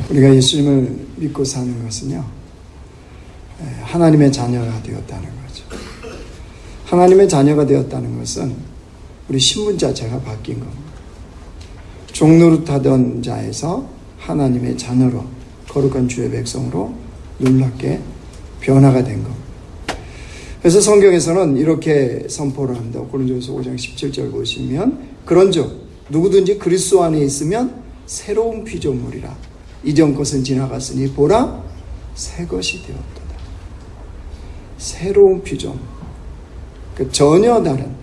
우리가 예수님을 믿고 사는 것은요, 하나님의 자녀가 되었다는 거죠. 하나님의 자녀가 되었다는 것은 우리 신분 자체가 바뀐 겁니다. 종노릇하던 자에서 하나님의 자녀로, 거룩한 주의 백성으로 놀랍게 변화가 된 겁니다. 그래서 성경에서는 이렇게 선포를 합니다. 고린도후서 5장 17절 보시면, 그런즉 누구든지 그리스도 안에 있으면 새로운 피조물이라. 이전 것은 지나갔으니 보라 새 것이 되었도다. 새로운 피조물, 전혀 다른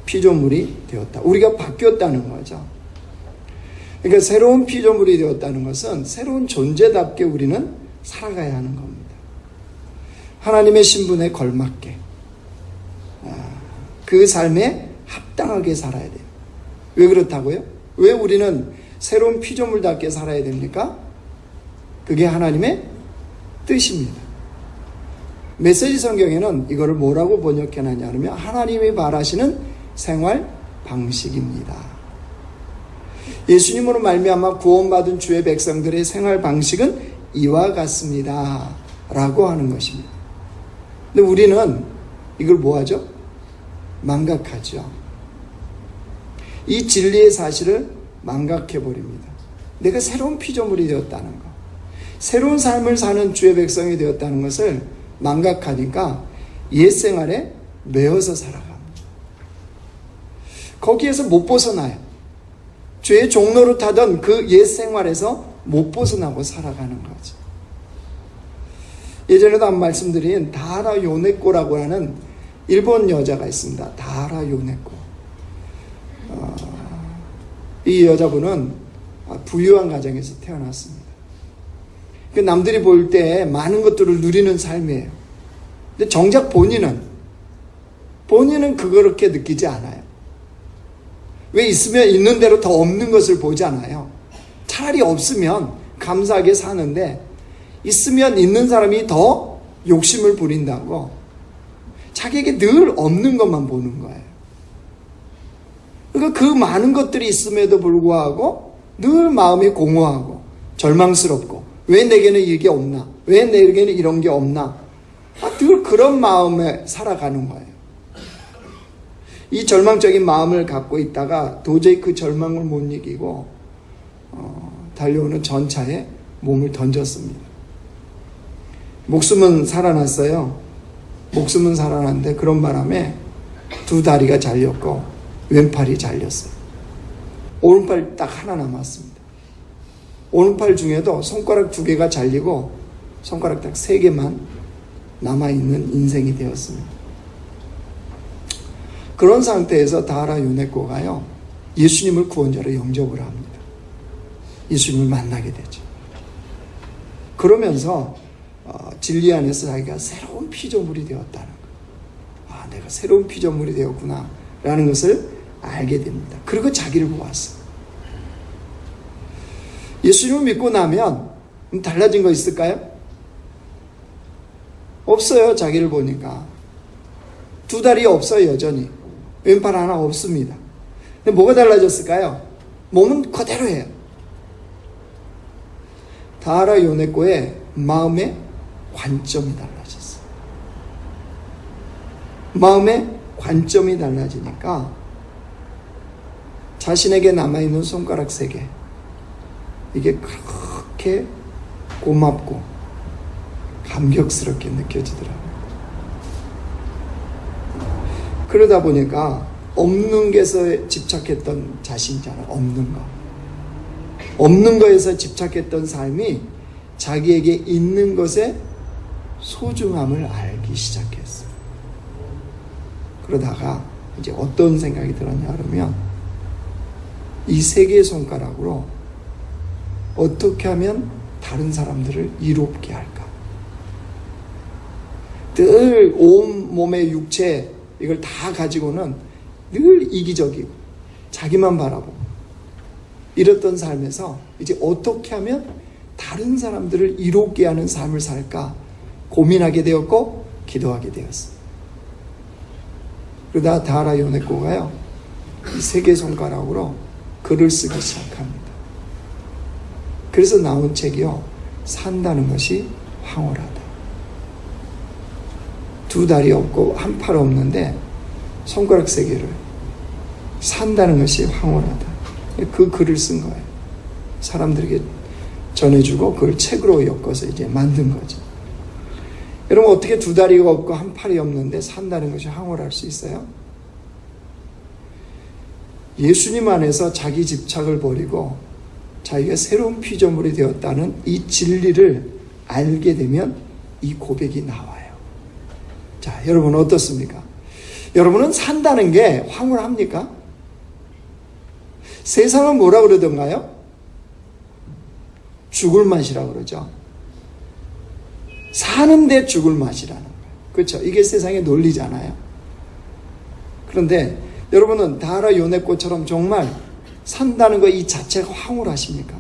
피조물이 되었다. 우리가 바뀌었다는 거죠. 그러니까 새로운 피조물이 되었다는 것은 새로운 존재답게 우리는 살아가야 하는 겁니다. 하나님의 신분에 걸맞게, 그 삶에 합당하게 살아야 돼요. 왜 그렇다고요? 왜 우리는 새로운 피조물답게 살아야 됩니까? 그게 하나님의 뜻입니다. 메시지 성경에는 이거를 뭐라고 번역해놨냐 하면, 하나님이 바라시는 생활 방식입니다. 예수님으로 말미암아 구원받은 주의 백성들의 생활 방식은 이와 같습니다 라고 하는 것입니다. 근데 우리는 이걸 뭐하죠? 망각하죠. 이 진리의 사실을 망각해버립니다. 내가 새로운 피조물이 되었다는 것, 새로운 삶을 사는 주의 백성이 되었다는 것을 망각하니까 옛 생활에 매어서 살아갑니다. 거기에서 못 벗어나요. 죄의 종로를 타던 그 옛 생활에서 못 벗어나고 살아가는 거죠. 예전에도 한 말씀드린 다하라 요네코라고 하는 일본 여자가 있습니다. 다하라 요네코. 이 여자분은 부유한 가정에서 태어났습니다. 남들이 볼 때 많은 것들을 누리는 삶이에요. 근데 정작 본인은 그렇게 느끼지 않아요. 왜 있으면 있는 대로 더 없는 것을 보잖아요. 차라리 없으면 감사하게 사는데, 있으면 있는 사람이 더 욕심을 부린다고 자기에게 늘 없는 것만 보는 거예요. 그러니까 그 많은 것들이 있음에도 불구하고 늘 마음이 공허하고 절망스럽고, 왜 내게는 이게 없나? 왜 내게는 이런 게 없나? 늘 그런 마음에 살아가는 거예요. 이 절망적인 마음을 갖고 있다가 도저히 그 절망을 못 이기고 달려오는 전차에 몸을 던졌습니다. 목숨은 살아났어요. 목숨은 살아났는데 그런 바람에 두 다리가 잘렸고 왼팔이 잘렸어요. 오른팔 딱 하나 남았습니다. 오른팔 중에도 손가락 2개가 잘리고 손가락 딱 3개만 남아있는 인생이 되었습니다. 그런 상태에서 다하라 요네코가요, 예수님을 구원자로 영접을 합니다. 예수님을 만나게 되죠. 그러면서 진리 안에서 자기가 새로운 피조물이 되었다는 거, 내가 새로운 피조물이 되었구나 라는 것을 알게 됩니다. 그리고 자기를 보았어요. 예수님을 믿고 나면 달라진 거 있을까요? 없어요. 자기를 보니까 2다리 없어요. 여전히 왼팔 하나 없습니다. 근데 뭐가 달라졌을까요? 몸은 그대로예요. 다하라 요네코의 마음의 관점이 달라졌어요. 마음의 관점이 달라지니까 자신에게 남아있는 손가락 3개, 이게 그렇게 고맙고 감격스럽게 느껴지더라고요. 그러다 보니까 없는 것에 집착했던 자신잖아요. 없는 거에서 집착했던 삶이 자기에게 있는 것의 소중함을 알기 시작했어요. 그러다가 이제 어떤 생각이 들었냐 그러면, 이 3개의 손가락으로 어떻게 하면 다른 사람들을 이롭게 할까? 늘 온 몸의 육체 이걸 다 가지고는 늘 이기적이고 자기만 바라보고 이랬던 삶에서 이제 어떻게 하면 다른 사람들을 이롭게 하는 삶을 살까 고민하게 되었고 기도하게 되었어요. 그러다 다하라 요네코가요, 이 3개 손가락으로 글을 쓰기 시작합니다. 그래서 나온 책이요. 산다는 것이 황홀하다. 두 다리 없고 한 팔 없는데 손가락 세 개를 산다는 것이 황홀하다. 그 글을 쓴 거예요. 사람들에게 전해주고 그걸 책으로 엮어서 이제 만든 거죠. 여러분 어떻게 두 다리가 없고 한 팔이 없는데 산다는 것이 황홀할 수 있어요? 예수님 안에서 자기 집착을 버리고 자기가 새로운 피조물이 되었다는 이 진리를 알게 되면 이 고백이 나와요. 자, 여러분 어떻습니까? 여러분은 산다는 게 황홀합니까? 세상은 뭐라 그러던가요? 죽을 맛이라고 그러죠. 사는데 죽을 맛이라는 거예요. 그렇죠? 이게 세상의 논리잖아요. 그런데 여러분은 다라 요네꽃처럼 정말 산다는 거 이 자체가 황홀하십니까?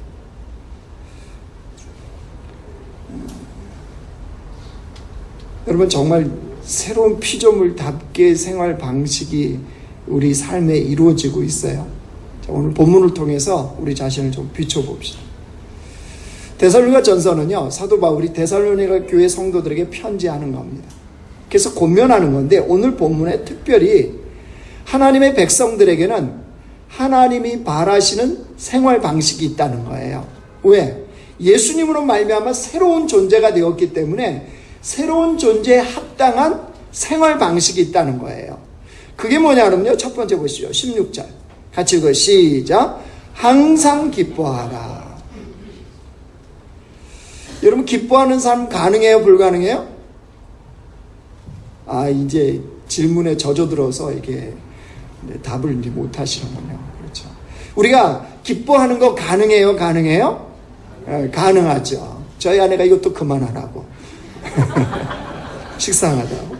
여러분 정말 새로운 피조물답게 생활 방식이 우리 삶에 이루어지고 있어요. 자, 오늘 본문을 통해서 우리 자신을 좀 비춰봅시다. 데살로니가 전서는요, 사도 바울이 데살로니가 교회 성도들에게 편지하는 겁니다. 그래서 권면하는 건데 오늘 본문에 특별히 하나님의 백성들에게는 하나님이 바라시는 생활 방식이 있다는 거예요. 왜? 예수님으로 말미암아 새로운 존재가 되었기 때문에 새로운 존재에 합당한 생활 방식이 있다는 거예요. 그게 뭐냐면요, 첫 번째 보시죠. 16절 같이 읽어요. 시작. 항상 기뻐하라. 여러분 기뻐하는 삶 가능해요? 불가능해요? 이제 질문에 젖어들어서 이게 답을 이제 못 하시는군요. 그렇죠. 우리가 기뻐하는 거 가능해요? 가능해요? 가능하죠. 저희 아내가 이것도 그만하라고. 식상하다고.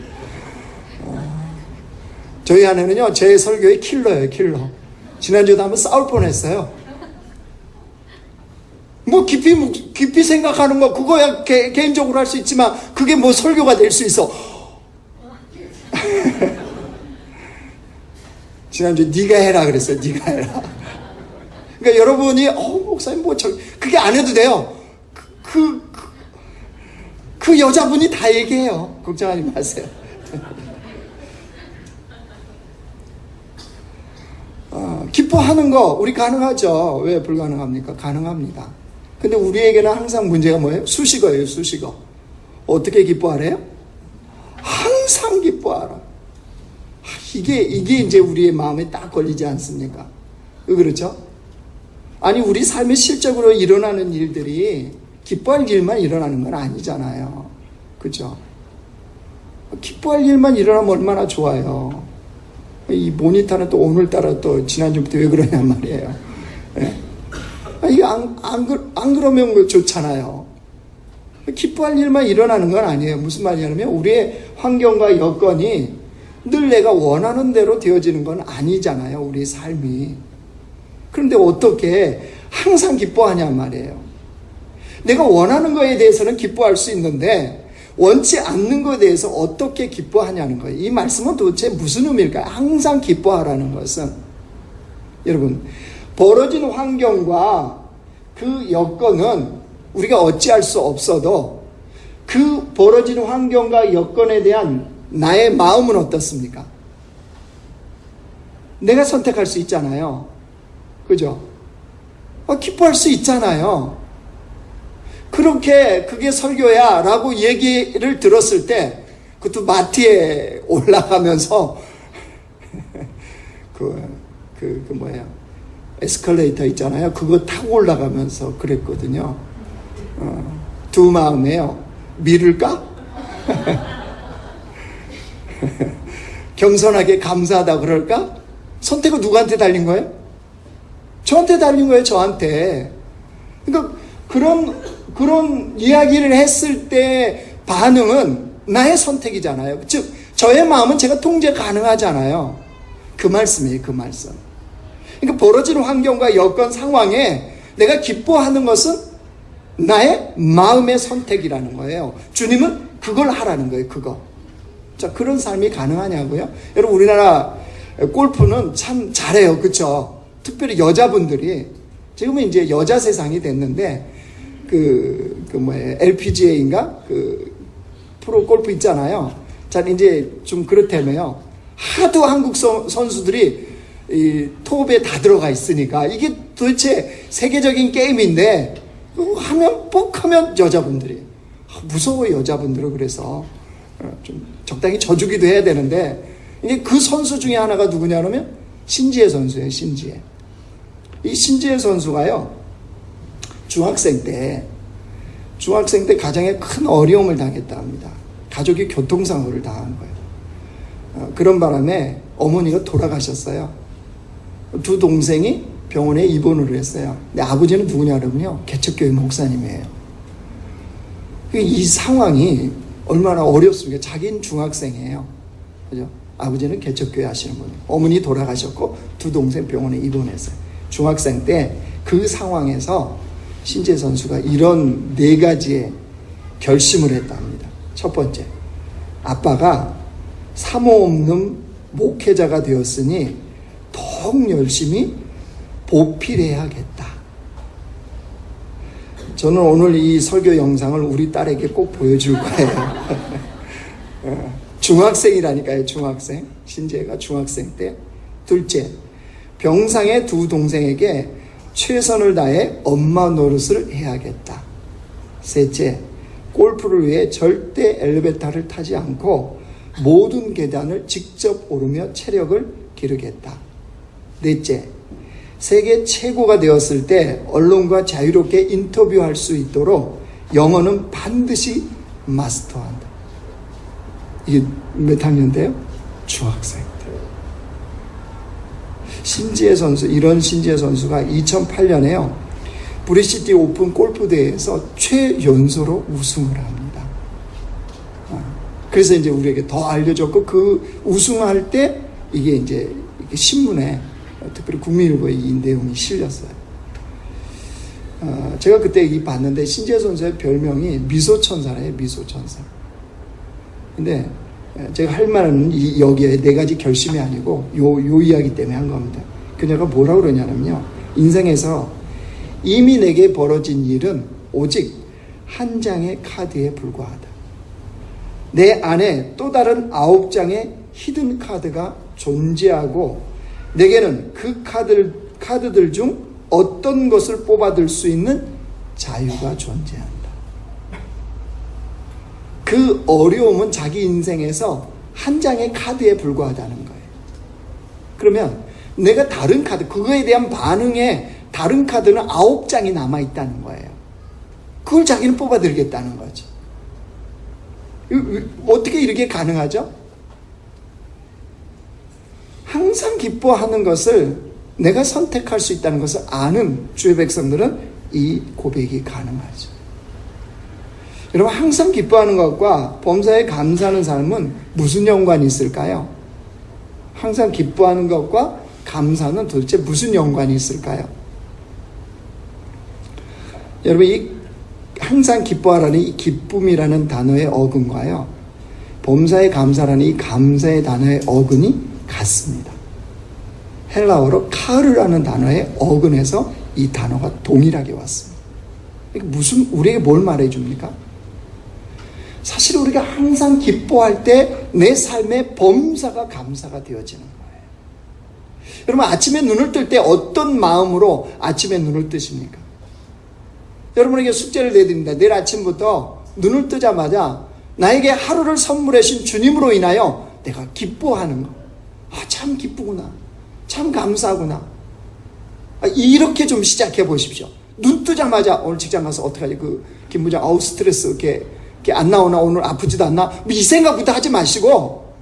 저희 아내는요, 제 설교의 킬러예요, 킬러. 지난주에도 한번 싸울 뻔했어요. 뭐 깊이 생각하는 거 그거야 개인적으로 할 수 있지만 그게 뭐 설교가 될 수 있어. 지난주에 네가 해라 그랬어요. 네가 해라. 그러니까 여러분이 목사님 뭐 그게 안 해도 돼요. 그 여자분이 다 얘기해요. 걱정하지 마세요. 기뻐하는 거 우리 가능하죠. 왜 불가능합니까? 가능합니다. 근데 우리에게는 항상 문제가 뭐예요? 수식어예요. 수식어. 어떻게 기뻐하래요? 항상 기뻐하라. 이게 이제 우리의 마음에 딱 걸리지 않습니까? 그렇죠? 아니 우리 삶에 실적으로 일어나는 일들이 기뻐할 일만 일어나는 건 아니잖아요. 그렇죠? 기뻐할 일만 일어나면 얼마나 좋아요. 이 모니터는 또 오늘따라 또 지난주부터 왜 그러냐 말이에요. 네? 이게 안 그러면 좋잖아요. 기뻐할 일만 일어나는 건 아니에요. 무슨 말이냐면 우리의 환경과 여건이 늘 내가 원하는 대로 되어지는 건 아니잖아요. 우리 삶이. 그런데 어떻게 항상 기뻐하냐 말이에요. 내가 원하는 거에 대해서는 기뻐할 수 있는데 원치 않는 것에 대해서 어떻게 기뻐하냐는 거예요. 이 말씀은 도대체 무슨 의미일까요? 항상 기뻐하라는 것은 여러분 벌어진 환경과 그 여건은 우리가 어찌할 수 없어도 그 벌어진 환경과 여건에 대한 나의 마음은 어떻습니까? 내가 선택할 수 있잖아요. 그죠? 기뻐할 수 있잖아요. 그렇게 그게 설교야 라고 얘기를 들었을 때 그것도 마트에 올라가면서 뭐예요? 에스컬레이터 있잖아요. 그거 타고 올라가면서 그랬거든요. 두 마음에요. 미룰까? 겸손하게 감사하다 그럴까? 선택은 누구한테 달린 거예요? 저한테 달린 거예요. 저한테. 그러니까 그런 이야기를 했을 때 반응은 나의 선택이잖아요. 즉 저의 마음은 제가 통제 가능하잖아요. 그 말씀이에요. 그 말씀. 그러니까 벌어진 환경과 여건 상황에 내가 기뻐하는 것은 나의 마음의 선택이라는 거예요. 주님은 그걸 하라는 거예요. 그거. 자, 그런 삶이 가능하냐고요? 여러분 우리나라 골프는 참 잘해요. 그렇죠? 특별히 여자분들이 지금은 이제 여자 세상이 됐는데 LPGA인가? 프로 골프 있잖아요. 자, 이제 좀 그렇다며요. 하도 한국 선수들이 이 톱에 다 들어가 있으니까 이게 도대체 세계적인 게임인데 하면 뻑 하면 여자분들이 무서워. 여자분들은 그래서 좀 적당히 져주기도 해야 되는데 이게 그 선수 중에 하나가 누구냐 그러면 신지혜 선수예요. 신지혜. 이 신지혜 선수가요, 중학생 때 가장에 큰 어려움을 당했다 합니다. 가족이 교통사고를 당한 거예요. 그런 바람에 어머니가 돌아가셨어요. 두 동생이 병원에 입원을 했어요. 근데 아버지는 누구냐 그러면요, 개척교회 목사님이에요. 이 상황이 얼마나 어렵습니까? 자기는 중학생이에요. 그죠? 아버지는 개척교회 하시는 분이에요. 어머니 돌아가셨고 두 동생 병원에 입원했어요. 중학생 때 그 상황에서 신재 선수가 이런 4가지의 결심을 했다 합니다. 첫 번째, 아빠가 사모 없는 목회자가 되었으니 더욱 열심히 보필해야겠다. 저는 오늘 이 설교 영상을 우리 딸에게 꼭 보여줄 거예요. 중학생이라니까요. 중학생. 신재가 중학생 때. 둘째, 병상의 두 동생에게 최선을 다해 엄마 노릇을 해야겠다. 셋째, 골프를 위해 절대 엘리베이터를 타지 않고 모든 계단을 직접 오르며 체력을 기르겠다. 넷째, 세계 최고가 되었을 때 언론과 자유롭게 인터뷰할 수 있도록 영어는 반드시 마스터한다. 이게 몇 학년 때요? 중학생 때. 신지혜 선수, 이런 신지혜 선수가 2008년에요. 브리시티 오픈 골프 대회에서 최연소로 우승을 합니다. 그래서 이제 우리에게 더 알려졌고, 그 우승할 때 이게 이제 신문에, 특별히 국민일보에 이 내용이 실렸어요. 제가 그때 이 봤는데 신지혜 선수의 별명이 미소천사래요. 미소천사. 근데 제가 할 말은 여기에 4가지 결심이 아니고 요 이야기 때문에 한 겁니다. 그녀가 뭐라고 그러냐면요, 인생에서 이미 내게 벌어진 일은 오직 한 장의 카드에 불과하다. 내 안에 또 다른 9장의 히든 카드가 존재하고 내게는 그 카드들 중 어떤 것을 뽑아들 수 있는 자유가 존재한다. 그 어려움은 자기 인생에서 한 장의 카드에 불과하다는 거예요. 그러면 내가 다른 카드, 그거에 대한 반응에 다른 카드는 9장이 남아있다는 거예요. 그걸 자기는 뽑아들겠다는 거죠. 어떻게 이렇게 가능하죠? 항상 기뻐하는 것을 내가 선택할 수 있다는 것을 아는 주의 백성들은 이 고백이 가능하죠. 여러분, 항상 기뻐하는 것과 범사에 감사하는 삶은 무슨 연관이 있을까요? 항상 기뻐하는 것과 감사는 도대체 무슨 연관이 있을까요? 여러분, 이 항상 기뻐하라는 이 기쁨이라는 단어의 어근과요, 범사에 감사라는 이 감사의 단어의 어근이 같습니다. 헬라어로 카르라는 단어의 어근에서 이 단어가 동일하게 왔습니다. 무슨, 우리에게 뭘 말해줍니까? 사실 우리가 항상 기뻐할 때 내 삶의 범사가 감사가 되어지는 거예요. 여러분, 아침에 눈을 뜰 때 어떤 마음으로 아침에 눈을 뜨십니까? 여러분에게 숙제를 내드립니다. 내일 아침부터 눈을 뜨자마자 나에게 하루를 선물해 주신 주님으로 인하여 내가 기뻐하는 거. 참 기쁘구나. 참 감사하구나. 이렇게 좀 시작해 보십시오. 눈 뜨자마자 오늘 직장 가서 어떡하지? 김 부장, 스트레스 이렇게 안 나오나? 오늘 아프지도 않나? 이 생각부터 하지 마시고,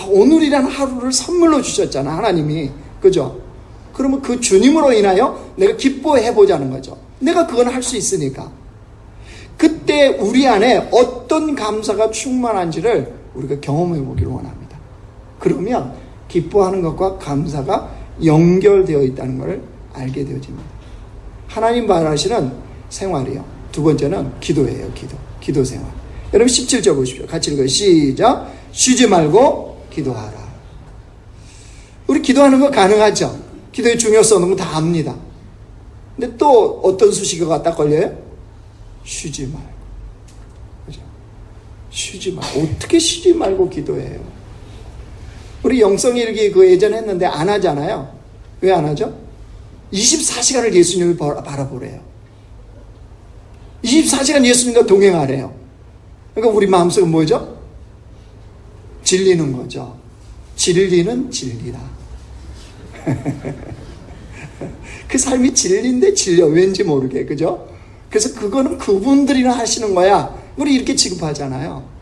오늘이란 하루를 선물로 주셨잖아, 하나님이. 그죠? 그러면 그 주님으로 인하여 내가 기뻐해 보자는 거죠. 내가 그건 할 수 있으니까. 그때 우리 안에 어떤 감사가 충만한지를 우리가 경험해 보기를 원합니다. 그러면 기뻐하는 것과 감사가 연결되어 있다는 것을 알게 되어집니다. 하나님 바라시는 생활이요. 두 번째는 기도예요. 기도 생활. 여러분 17절 보십시오. 같이 읽어요. 시작. 쉬지 말고 기도하라. 우리 기도하는 거 가능하죠? 기도의 중요성은 다 압니다. 근데 또 어떤 수식어가 딱 걸려요? 쉬지 말고. 그죠? 쉬지 말고. 어떻게 쉬지 말고 기도해요? 우리 영성일기 그 예전에 했는데 안 하잖아요. 왜 안 하죠? 24시간을 예수님을 바라보래요. 24시간 예수님과 동행하래요. 그러니까 우리 마음속은 뭐죠? 진리는 거죠. 진리는 진리다. 그 삶이 진리인데 진려. 왠지 모르게. 그죠? 그래서 그거는 그분들이나 하시는 거야. 우리 이렇게 취급하잖아요.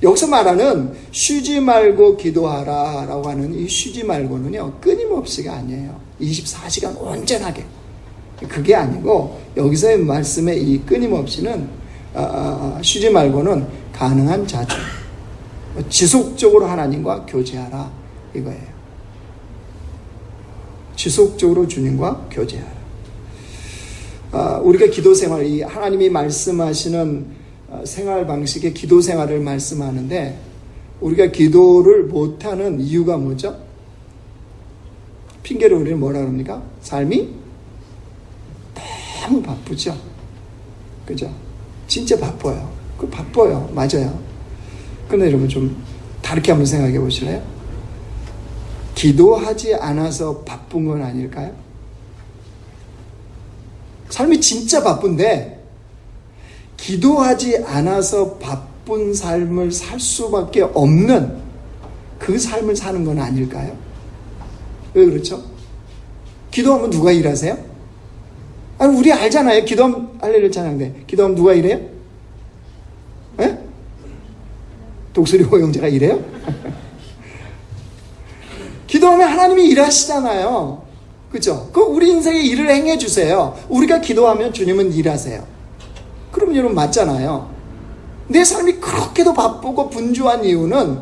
여기서 말하는 쉬지 말고 기도하라 라고 하는 이 쉬지 말고는요, 끊임없이가 아니에요. 24시간 온전하게. 그게 아니고, 여기서의 말씀의 이 끊임없이는, 쉬지 말고는 가능한 자주. 지속적으로 하나님과 교제하라. 이거예요. 지속적으로 주님과 교제하라. 우리가 기도 생활, 이 하나님이 말씀하시는 생활 방식의 기도 생활을 말씀하는데, 우리가 기도를 못하는 이유가 뭐죠? 핑계를 우리는 뭐라 그럽니까? 삶이 너무 바쁘죠. 그죠? 진짜 바빠요. 바빠요. 맞아요. 근데 여러분 좀 다르게 한번 생각해 보실래요? 기도하지 않아서 바쁜 건 아닐까요? 삶이 진짜 바쁜데 기도하지 않아서 바쁜 삶을 살 수밖에 없는 그 삶을 사는 건 아닐까요? 왜 그렇죠? 기도하면 누가 일하세요? 아니, 우리 알잖아요. 기도하면, 할렐루야 찬양대. 기도하면 누가 일해요? 예? 독수리 호영제가 일해요? 기도하면 하나님이 일하시잖아요. 그죠? 그 우리 인생에 일을 행해주세요. 우리가 기도하면 주님은 일하세요. 그럼 여러분 맞잖아요. 내 삶이 그렇게도 바쁘고 분주한 이유는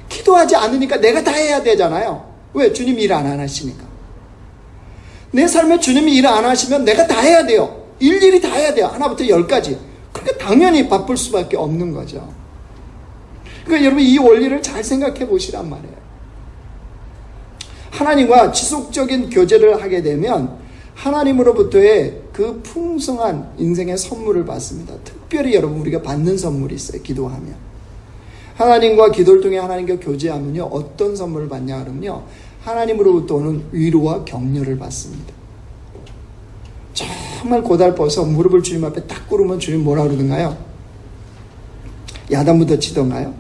기도하지 않으니까 내가 다 해야 되잖아요. 왜? 주님이 일 안 하시니까. 내 삶에 주님이 일 안 하시면 내가 다 해야 돼요. 일일이 다 해야 돼요. 하나부터 10까지. 그러니까 당연히 바쁠 수밖에 없는 거죠. 그러니까 여러분 이 원리를 잘 생각해 보시란 말이에요. 하나님과 지속적인 교제를 하게 되면 하나님으로부터의 그 풍성한 인생의 선물을 받습니다. 특별히 여러분 우리가 받는 선물이 있어요. 기도하면. 하나님과 기도를 통해 하나님과 교제하면요. 어떤 선물을 받냐 그러면요. 하나님으로부터 오는 위로와 격려를 받습니다. 정말 고달퍼서 무릎을 주님 앞에 딱 꿇으면 주님 뭐라 그러던가요? 야단부터 치던가요?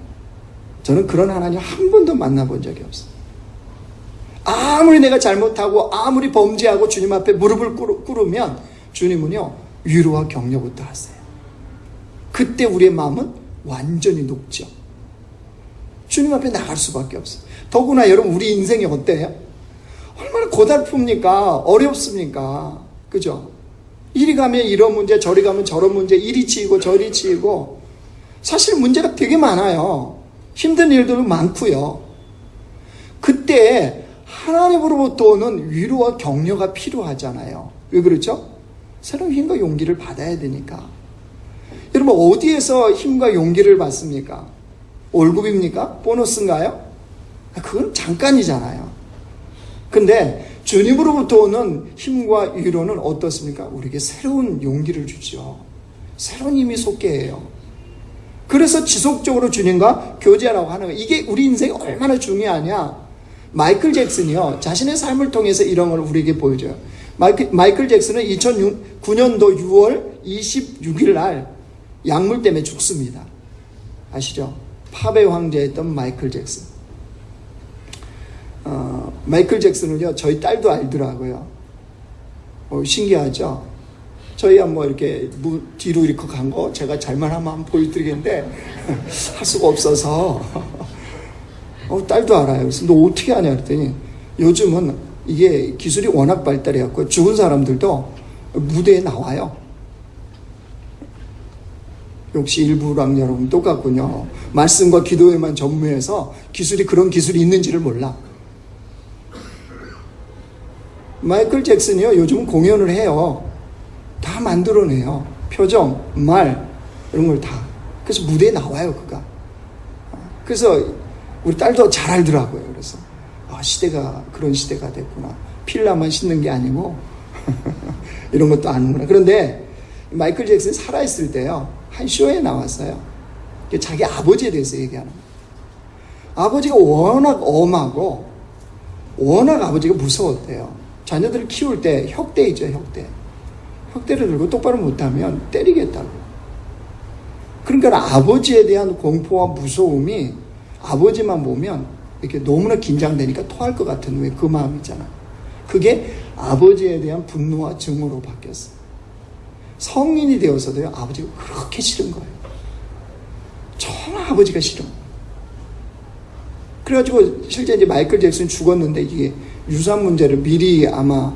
저는 그런 하나님 한 번도 만나본 적이 없어요. 아무리 내가 잘못하고 아무리 범죄하고 주님 앞에 무릎을 꿇으면 주님은요 위로와 격려부터 하세요. 그때 우리의 마음은 완전히 녹죠. 주님 앞에 나갈 수밖에 없어요. 더구나 여러분 우리 인생이 어때요? 얼마나 고달픕니까? 어렵습니까? 그죠? 이리 가면 이런 문제, 저리 가면 저런 문제, 이리 치이고 저리 치이고 사실 문제가 되게 많아요. 힘든 일들도 많고요. 그때 하나님으로부터 오는 위로와 격려가 필요하잖아요. 왜 그렇죠? 새로운 힘과 용기를 받아야 되니까. 여러분 어디에서 힘과 용기를 받습니까? 월급입니까? 보너스인가요? 그건 잠깐이잖아요. 근데 주님으로부터 오는 힘과 위로는 어떻습니까? 우리에게 새로운 용기를 주죠. 새로운 힘이 솟게 해요. 그래서 지속적으로 주님과 교제하라고 하는 거예요. 이게 우리 인생이 얼마나 중요하냐. 마이클 잭슨이요. 자신의 삶을 통해서 이런 걸 우리에게 보여줘요. 마이클 잭슨은 2009년도 6월 26일 날 약물 때문에 죽습니다. 아시죠? 팝의 황제였던 마이클 잭슨. 마이클 잭슨을요, 저희 딸도 알더라고요. 신기하죠? 저희야 뭐 이렇게 뒤로 이렇게 간 거 제가 잘만 하면 한번 보여드리겠는데 할 수가 없어서 딸도 알아요. 그래서 너 어떻게 하냐 그랬더니 요즘은 이게 기술이 워낙 발달해갖고 죽은 사람들도 무대에 나와요. 역시 일부랑 여러분 똑같군요. 말씀과 기도에만 전무해서 기술이 그런 기술이 있는지를 몰라. 마이클 잭슨이요 요즘 공연을 해요. 다 만들어내요. 표정, 말 이런 걸 다. 그래서 무대에 나와요 그가. 그래서 우리 딸도 잘 알더라고요. 그래서 시대가 그런 시대가 됐구나. 필라만 신는 게 아니고 이런 것도 아는구나. 그런데 마이클 잭슨이 살아있을 때요, 한 쇼에 나왔어요. 자기 아버지에 대해서 얘기하는 거예요. 아버지가 워낙 엄하고 워낙 아버지가 무서웠대요. 자녀들을 키울 때 혁대이죠, 혁대. 혁대를 들고 똑바로 못하면 때리겠다고. 그러니까 아버지에 대한 공포와 무서움이 아버지만 보면 이렇게 너무나 긴장되니까 토할 것 같은 왜 그 마음 있잖아. 그게 아버지에 대한 분노와 증오로 바뀌었어요. 성인이 되어서도요, 아버지가 그렇게 싫은 거예요. 정말 아버지가 싫어. 그래가지고 실제 이제 마이클 잭슨이 죽었는데 이게 유산 문제를 미리 아마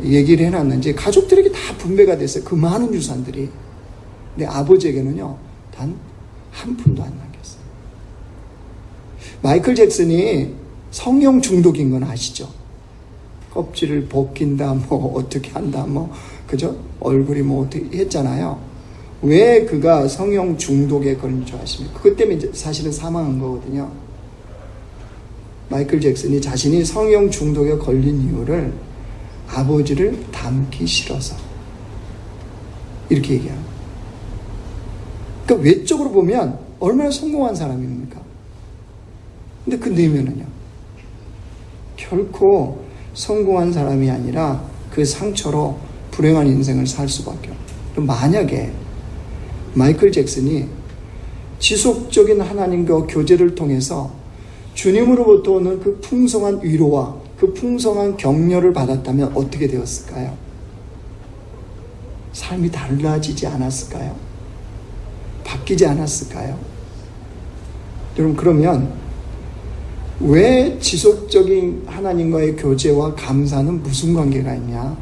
얘기를 해놨는지 가족들에게 다 분배가 됐어요. 그 많은 유산들이. 근데 아버지에게는요, 단 한 푼도 안 남겼어요. 마이클 잭슨이 성형 중독인 건 아시죠? 껍질을 벗긴다, 뭐 어떻게 한다, 뭐 그죠? 얼굴이 뭐 어떻게 했잖아요. 왜 그가 성형 중독에 걸린 줄 아십니까? 그것 때문에 이제 사실은 사망한 거거든요. 마이클 잭슨이 자신이 성형 중독에 걸린 이유를 아버지를 닮기 싫어서 이렇게 얘기합니다. 그러니까 외적으로 보면 얼마나 성공한 사람입니까? 근데 그 내면은요, 결코 성공한 사람이 아니라 그 상처로 불행한 인생을 살 수밖에 없어요. 만약에 마이클 잭슨이 지속적인 하나님과 교제를 통해서 주님으로부터 오는 그 풍성한 위로와 그 풍성한 격려를 받았다면 어떻게 되었을까요? 삶이 달라지지 않았을까요? 바뀌지 않았을까요? 여러분, 그러면 왜 지속적인 하나님과의 교제와 감사는 무슨 관계가 있냐?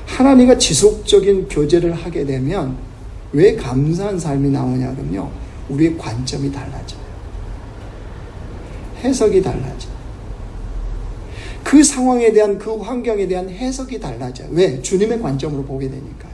하나님과 지속적인 교제를 하게 되면 왜 감사한 삶이 나오냐 그러면요, 우리의 관점이 달라져요. 해석이 달라져요. 그 상황에 대한, 그 환경에 대한 해석이 달라져요. 왜? 주님의 관점으로 보게 되니까요.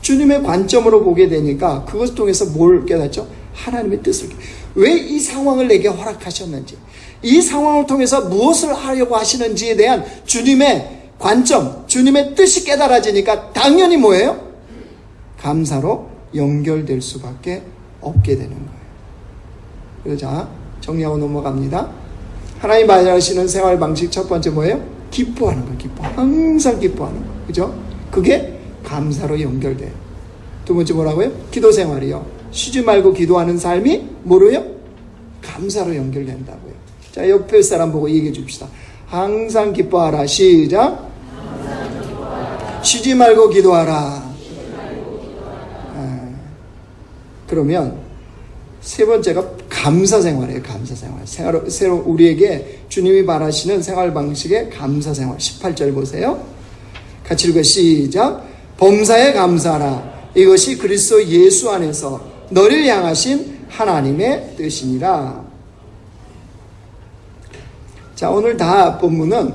주님의 관점으로 보게 되니까 그것을 통해서 뭘 깨닫죠? 하나님의 뜻을. 왜 이 상황을 내게 허락하셨는지, 이 상황을 통해서 무엇을 하려고 하시는지에 대한 주님의 관점, 주님의 뜻이 깨달아지니까 당연히 뭐예요? 감사로 연결될 수밖에 없게 되는 거예요. 그래서 자, 정리하고 넘어갑니다. 하나님 말하시는 생활 방식 첫 번째 뭐예요? 기뻐하는 거예요. 기뻐. 항상 기뻐하는 거예요. 그죠? 그게 감사로 연결돼요. 두 번째 뭐라고요? 기도 생활이요. 쉬지 말고 기도하는 삶이 뭐로요? 감사로 연결된다고요. 자, 옆에 사람 보고 얘기해 줍시다. 항상 기뻐하라. 시작. 쉬지 말고 기도하라. 그러면 세 번째가 감사 생활이에요. 감사 생활. 새로 우리에게 주님이 바라시는 생활 방식의 감사 생활. 18절 보세요. 같이 읽어. 시작. 범사에 감사하라. 이것이 그리스도 예수 안에서 너를 향하신 하나님의 뜻이니라. 자, 오늘 다 본문은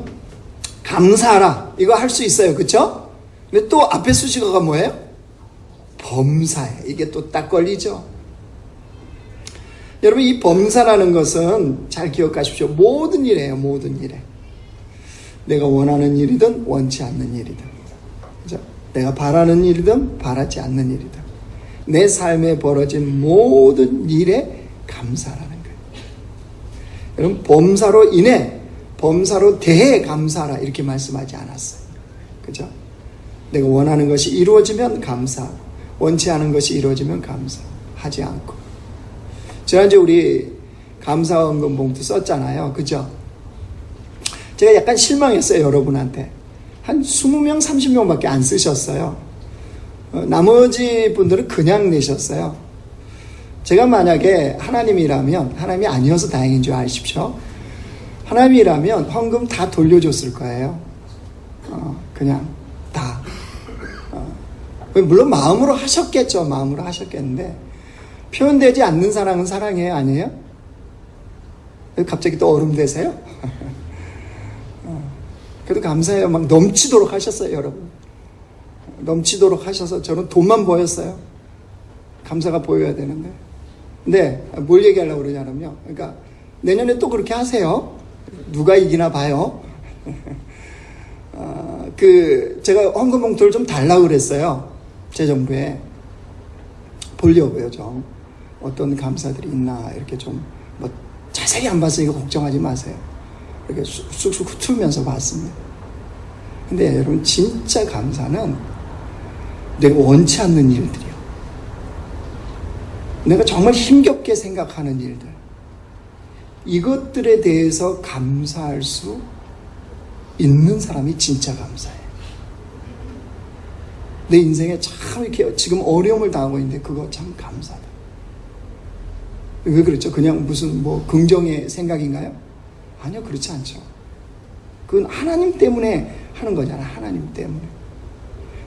감사하라. 이거 할 수 있어요. 그렇죠? 근데 또 앞에 수식어가 뭐예요? 범사에. 이게 또 딱 걸리죠. 여러분, 이 범사라는 것은 잘 기억하십시오. 모든 일이에요. 모든 일에. 내가 원하는 일이든 원치 않는 일이든, 그죠? 내가 바라는 일이든 바라지 않는 일이든, 내 삶에 벌어진 모든 일에 감사라는 거예요. 여러분, 범사로 인해, 범사로 대해 감사하라 이렇게 말씀하지 않았어요. 그죠? 내가 원하는 것이 이루어지면 감사, 원치 않은 것이 이루어지면 감사하지 않고. 지난주에 우리 감사원금 봉투 썼잖아요. 그죠? 제가 약간 실망했어요. 여러분한테. 한 20명, 30명밖에 안 쓰셨어요. 나머지 분들은 그냥 내셨어요. 제가 만약에 하나님이라면, 하나님이 아니어서 다행인 줄 아십시오. 하나님이라면 헌금 다 돌려줬을 거예요. 그냥 다. 물론 마음으로 하셨겠죠. 마음으로 하셨겠는데 표현되지 않는 사랑은 사랑이에요, 아니에요? 갑자기 또 얼음 되세요? 그래도 감사해요. 막 넘치도록 하셨어요, 여러분. 넘치도록 하셔서 저는 돈만 보였어요. 감사가 보여야 되는데. 근데 뭘 얘기하려고 그러냐면요. 그러니까 내년에 또 그렇게 하세요. 누가 이기나 봐요. 제가 헌금 봉투를 좀 달라고 그랬어요. 제 정부에. 보려고요, 좀. 어떤 감사들이 있나, 이렇게 좀, 자세히 안 봤으니까 걱정하지 마세요. 이렇게 쑥쑥 훑으면서 봤습니다. 근데 여러분, 진짜 감사는 내가 원치 않는 일들이요. 내가 정말 힘겹게 생각하는 일들. 이것들에 대해서 감사할 수 있는 사람이 진짜 감사해요. 내 인생에 참 이렇게 지금 어려움을 당하고 있는데 그거 참 감사다. 왜 그렇죠? 그냥 무슨 긍정의 생각인가요? 아니요, 그렇지 않죠. 그건 하나님 때문에 하는 거잖아요. 하나님 때문에.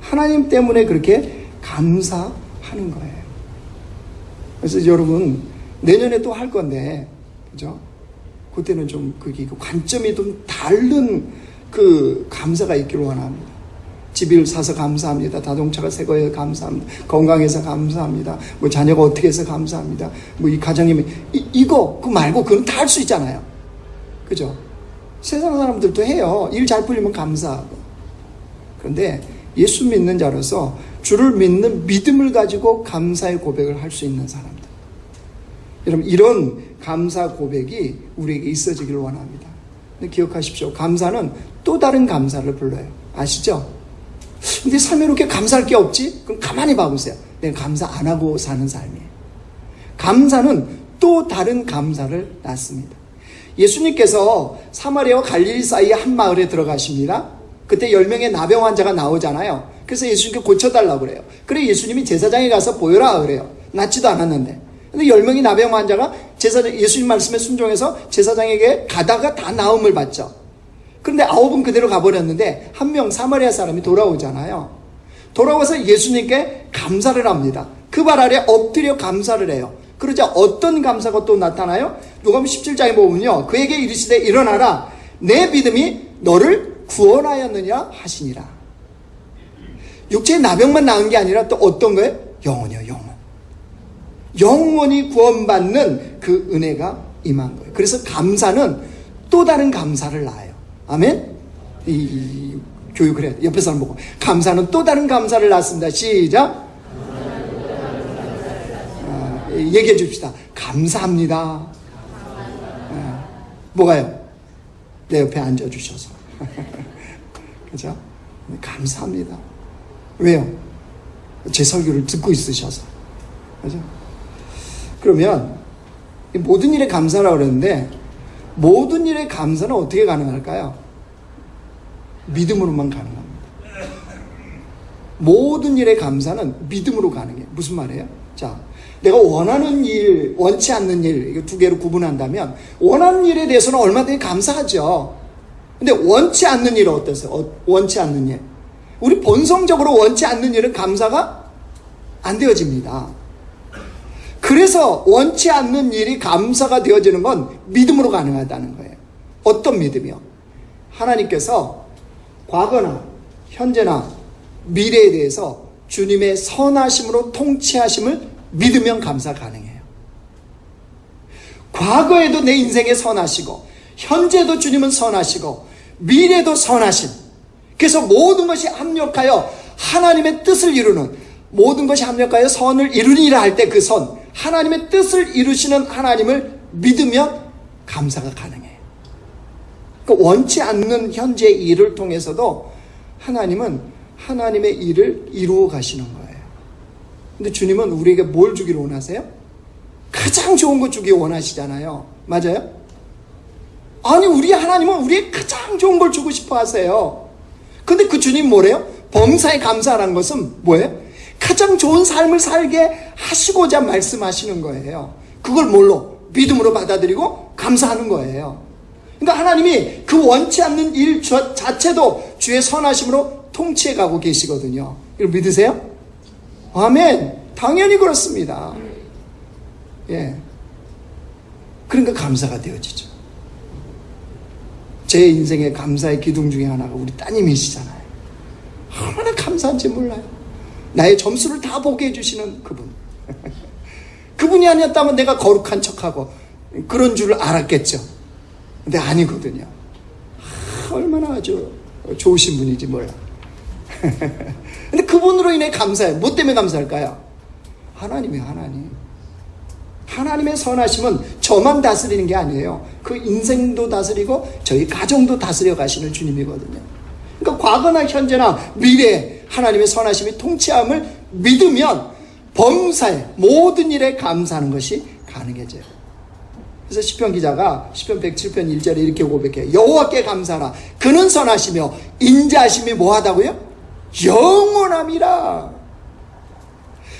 하나님 때문에 그렇게 감사하는 거예요. 그래서 여러분, 내년에 또 할 건데, 그죠? 그때는 좀 관점이 좀 다른 감사가 있기를 원합니다. 집을 사서 감사합니다. 자동차가 새 거에 감사합니다. 건강해서 감사합니다. 자녀가 어떻게 해서 감사합니다. 이 가정이면, 이거, 그거 말고 그건 다 할 수 있잖아요. 그죠? 세상 사람들도 해요. 일 잘 풀리면 감사하고. 그런데 예수 믿는 자로서 주를 믿는 믿음을 가지고 감사의 고백을 할 수 있는 사람들. 여러분, 이런 감사 고백이 우리에게 있어지기를 원합니다. 근데 기억하십시오. 감사는 또 다른 감사를 불러요. 아시죠? 근데 삶에 이렇게 감사할 게 없지? 그럼 가만히 봐보세요. 내가 감사 안 하고 사는 삶이에요. 감사는 또 다른 감사를 낳습니다. 예수님께서 사마리아와 갈릴리 사이의 한 마을에 들어가십니다. 그때 10명의 나병 환자가 나오잖아요. 그래서 예수님께 고쳐달라고 그래요. 그래 예수님이 제사장에 가서 보여라 그래요. 낫지도 않았는데. 근데 10명이 나병 환자가 예수님 말씀에 순종해서 제사장에게 가다가 다 나음을 받죠. 그런데 9은 그대로 가버렸는데 한 명 사마리아 사람이 돌아오잖아요. 돌아와서 예수님께 감사를 합니다. 그 발 아래 엎드려 감사를 해요. 그러자 어떤 감사가 또 나타나요? 누가복음 17장에 보면요. 그에게 이르시되 일어나라. 내 믿음이 너를 구원하였느냐 하시니라. 육체의 나병만 나은 게 아니라 또 어떤 거예요? 영혼이요, 영혼. 영원히 구원받는 그 은혜가 임한 거예요. 그래서 감사는 또 다른 감사를 낳아요. 아멘? 이 교육을 해야 돼. 옆에 사람 보고. 감사는 또 다른 감사를 낳습니다. 시작. 얘기해 줍시다. 감사합니다. 뭐가요? 내 옆에 앉아주셔서. 그죠? 감사합니다. 왜요? 제 설교를 듣고 있으셔서. 그죠? 그러면 모든 일에 감사라고 그러는데 모든 일에 감사는 어떻게 가능할까요? 믿음으로만 가능합니다. 모든 일에 감사는 믿음으로 가능해요. 무슨 말이에요? 자, 내가 원하는 일, 원치 않는 일, 이거 두 개로 구분한다면 원하는 일에 대해서는 얼마든지 감사하죠. 근데 원치 않는 일은 어떠세요? 원치 않는 일. 우리 본성적으로 원치 않는 일은 감사가 안 되어집니다. 그래서 원치 않는 일이 감사가 되어지는 건 믿음으로 가능하다는 거예요. 어떤 믿음이요? 하나님께서 과거나 현재나 미래에 대해서 주님의 선하심으로 통치하심을 믿으면 감사 가능해요. 과거에도 내 인생에 선하시고 현재도 주님은 선하시고 미래도 선하심. 그래서 모든 것이 합력하여 하나님의 뜻을 이루는, 모든 것이 합력하여 선을 이루니라 할 때 그 선, 하나님의 뜻을 이루시는 하나님을 믿으면 감사가 가능해요. 그러니까 원치 않는 현재의 일을 통해서도 하나님은 하나님의 일을 이루어 가시는 거예요. 근데 주님은 우리에게 뭘 주기를 원하세요? 가장 좋은 거 주기 원하시잖아요. 맞아요? 아니, 우리 하나님은 우리의 가장 좋은 걸 주고 싶어 하세요. 근데 그 주님 뭐래요? 범사에 감사하라는 것은 뭐예요? 가장 좋은 삶을 살게 하시고자 말씀하시는 거예요. 그걸 뭘로? 믿음으로 받아들이고 감사하는 거예요. 그러니까 하나님이 그 원치 않는 일 자체도 주의 선하심으로 통치해 가고 계시거든요. 이걸 믿으세요? 아멘. 당연히 그렇습니다. 예. 그러니까 감사가 되어지죠. 제 인생의 감사의 기둥 중에 하나가 우리 따님이시잖아요. 얼마나 감사한지 몰라요. 나의 점수를 다 보게 해주시는 그분. 그분이 아니었다면 내가 거룩한 척하고 그런 줄 알았겠죠. 근데 아니거든요. 얼마나 아주 좋으신 분이지 몰라. 근데 그분으로 인해 감사해요. 뭐 때문에 감사할까요? 하나님이 하나님의 선하심은 저만 다스리는 게 아니에요. 그 인생도 다스리고 저희 가정도 다스려 가시는 주님이거든요. 그러니까 과거나 현재나 미래에 하나님의 선하심이 통치함을 믿으면 범사에 모든 일에 감사하는 것이 가능해져요. 그래서 시편 기자가 시편 107편 1절에 이렇게 고백해요. 여호와께 감사하라. 그는 선하시며 인자하심이 뭐하다고요? 영원함이라.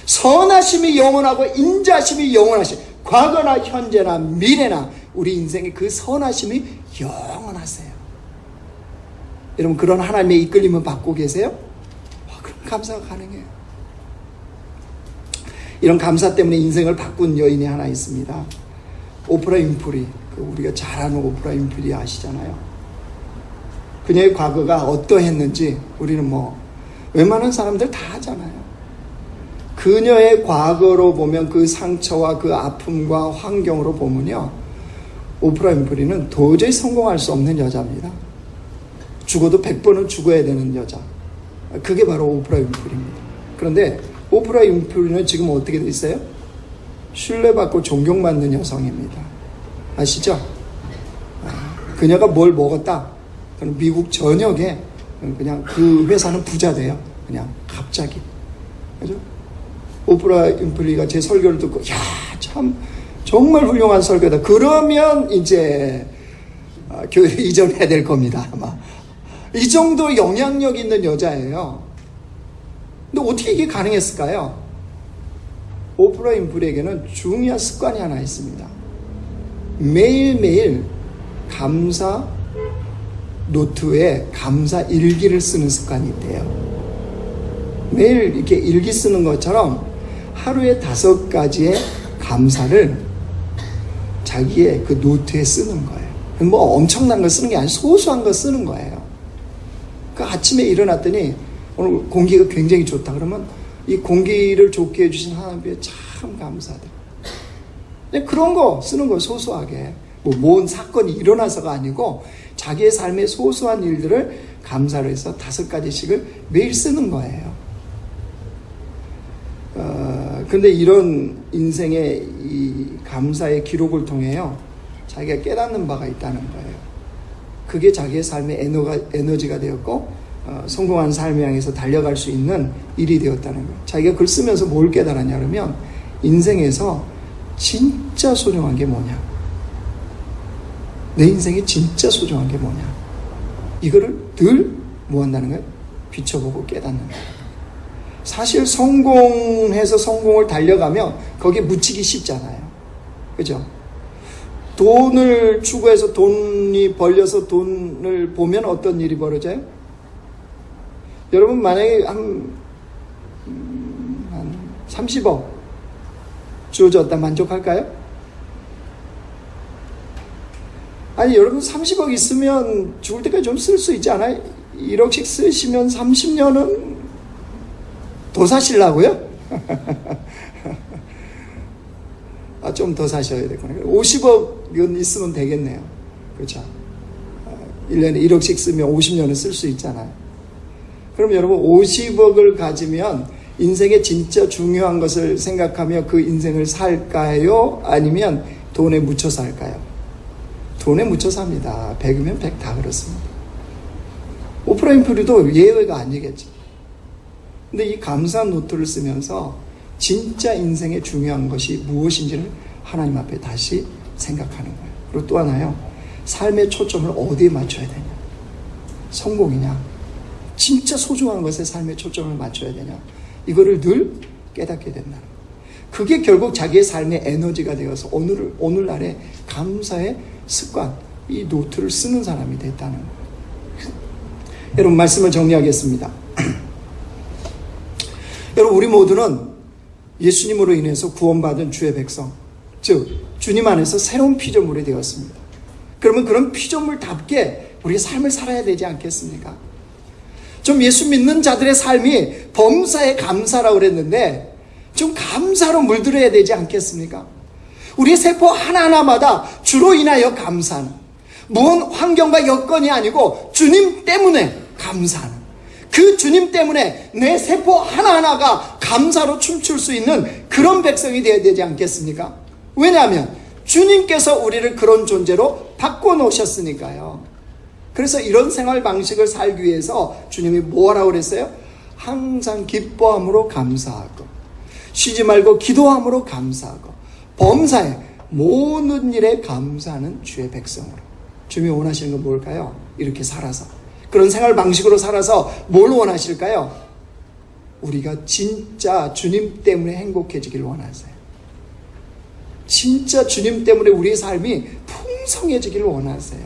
선하심이 영원하고 인자하심이 영원하시. 과거나 현재나 미래나 우리 인생의 그 선하심이 영원하세요. 여러분 그런 하나님의 이끌림을 받고 계세요? 그럼 감사가 가능해요. 이런 감사 때문에 인생을 바꾼 여인이 하나 있습니다. 오프라 윈프리. 우리가 잘 아는 오프라 윈프리 아시잖아요. 그녀의 과거가 어떠했는지 우리는 웬만한 사람들 다 하잖아요. 그녀의 과거로 보면 그 상처와 그 아픔과 환경으로 보면요, 오프라 윈프리는 도저히 성공할 수 없는 여자입니다. 죽어도 100번은 죽어야 되는 여자. 그게 바로 오프라 윈프리입니다. 그런데 오프라 윈프리는 지금 어떻게 돼 있어요? 신뢰받고 존경받는 여성입니다. 아시죠? 그녀가 뭘 먹었다? 그럼 미국 전역에 그냥 그 회사는 부자 돼요. 그냥 갑자기. 그죠? 오프라 윈프리가 제 설교를 듣고 참 정말 훌륭한 설교다. 그러면 이제 교회를 이전해야 될 겁니다. 아마. 이 정도 영향력 있는 여자예요. 근데 어떻게 이게 가능했을까요? 오프라 윈프리에게는 중요한 습관이 하나 있습니다. 매일매일 감사 노트에 감사 일기를 쓰는 습관이 있대요. 매일 이렇게 일기 쓰는 것처럼 하루에 5가지의 감사를 자기의 그 노트에 쓰는 거예요. 엄청난 거 쓰는 게 아니라 소소한 거 쓰는 거예요. 그 아침에 일어났더니 오늘 공기가 굉장히 좋다. 그러면 이 공기를 좋게 해주신 하나님께 참 감사하다. 그런 거 쓰는 거 소소하게. 뭔 사건이 일어나서가 아니고 자기의 삶의 소소한 일들을 감사를 해서 5가지씩을 매일 쓰는 거예요. 근데 이런 인생의 이 감사의 기록을 통해요, 자기가 깨닫는 바가 있다는 거예요. 그게 자기의 삶의 에너지가 되었고, 성공한 삶을 향해서 달려갈 수 있는 일이 되었다는 거예요. 자기가 그걸 쓰면서 뭘 깨달았냐 그러면, 인생에서 진짜 소중한 게 뭐냐, 내 인생이 진짜 소중한 게 뭐냐, 이거를 늘 뭐 한다는 거예요? 비춰보고 깨닫는 거예요. 사실 성공해서 성공을 달려가면 거기에 묻히기 쉽잖아요. 그죠? 돈을 추구해서 돈이 벌려서 돈을 보면 어떤 일이 벌어져요? 여러분 만약에 한 30억 주어졌다 만족할까요? 아니 여러분 30억 있으면 죽을 때까지 좀 쓸 수 있지 않아요? 1억씩 쓰시면 30년은 더 사시려고요? 좀 더 사셔야 되구나. 50억은 있으면 되겠네요. 그렇죠? 1년에 1억씩 쓰면 50년은 쓸 수 있잖아요. 그럼 여러분 50억을 가지면 인생에 진짜 중요한 것을 생각하며 그 인생을 살까요? 아니면 돈에 묻혀 살까요? 돈에 묻혀 삽니다. 100이면 100 다 그렇습니다. 오프라 윈프리도 예외가 아니겠죠. 근데 이 감사 노트를 쓰면서 진짜 인생에 중요한 것이 무엇인지를 하나님 앞에 다시 생각하는 거예요. 그리고 또 하나요, 삶의 초점을 어디에 맞춰야 되냐, 성공이냐, 진짜 소중한 것에 삶의 초점을 맞춰야 되냐, 이거를 늘 깨닫게 된다는 거예요. 그게 결국 자기의 삶의 에너지가 되어서 오늘날의 감사의 습관, 이 노트를 쓰는 사람이 됐다는 거예요. 여러분 말씀을 정리하겠습니다. 여러분 우리 모두는 예수님으로 인해서 구원받은 주의 백성, 즉 주님 안에서 새로운 피조물이 되었습니다. 그러면 그런 피조물답게 우리의 삶을 살아야 되지 않겠습니까? 좀 예수 믿는 자들의 삶이 범사에 감사라고 그랬는데 좀 감사로 물들어야 되지 않겠습니까? 우리의 세포 하나하나마다 주로 인하여 감사는 무언 환경과 여건이 아니고 주님 때문에 감사하는, 그 주님 때문에 내 세포 하나하나가 감사로 춤출 수 있는 그런 백성이 되어야 되지 않겠습니까? 왜냐하면 주님께서 우리를 그런 존재로 바꿔놓으셨으니까요. 그래서 이런 생활 방식을 살기 위해서 주님이 뭐라고 그랬어요? 항상 기뻐함으로 감사하고, 쉬지 말고 기도함으로 감사하고, 범사에 모든 일에 감사하는 주의 백성으로. 주님이 원하시는 건 뭘까요? 이렇게 살아서, 그런 생활 방식으로 살아서 뭘 원하실까요? 우리가 진짜 주님 때문에 행복해지길 원하세요. 진짜 주님 때문에 우리의 삶이 풍성해지길 원하세요.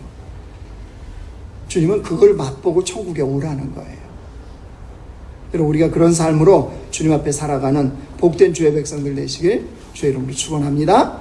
주님은 그걸 맛보고 천국에 오라는 거예요. 여러분, 우리가 그런 삶으로 주님 앞에 살아가는 복된 주의 백성들 되시길 주의 이름으로 축원합니다.